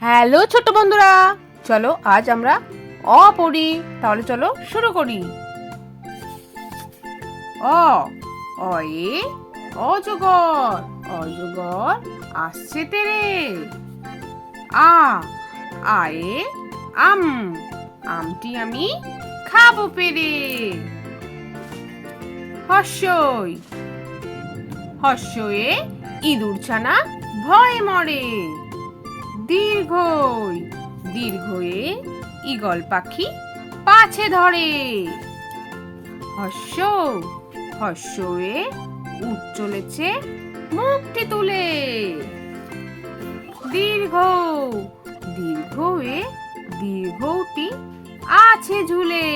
Hello ছোট বন্ধুরা, চলো আজ আমরা অ পড়ি। তাহলে চলো শুরু করি। অ অয়ে অজগর, অজগর আসছে তেরে। আ আয়ে আম, আমটি আমি খাবো পেরে। হর্ষই হর্ষয়ে ইঁদুর ছানা ভয়ে মরে। দীর্ঘই দীর্ঘয়ে ঈগল পাখি পাছে ধরে। হর্ষ হর্ষয়ে উট চলেছে মুখটি তুলে। দীর্ঘ দীর্ঘয়ে দীর্ঘটি আছে ঝুলে।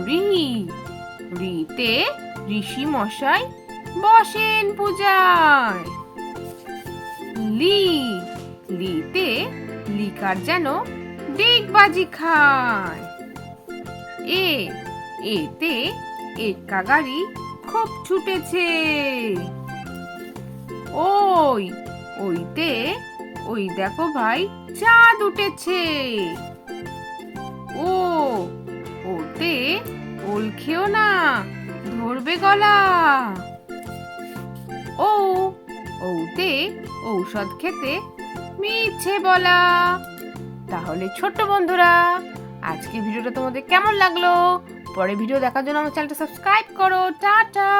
রি রিতে ঋষি মশাই বসেন পূজায়। লি লিতে লিকার যেন ডিগবাজি খায়। এ এতে এক্কা গাড়ি খুব ছুটেছে। ওই ওইতে ওই দেখো ভাই চাঁদ উঠেছে। ও ওতে ওল খেও না, ধরবে গলা। ও ওতে ঔষধ খেতে মিছে বলা। তাহলে ছোট্ট বন্ধুরা, আজকে ভিডিওটা তোমাদের কেমন লাগলো? পরে ভিডিও দেখার জন্য আমার চ্যানেলটা সাবস্ক্রাইব করো। টাটা।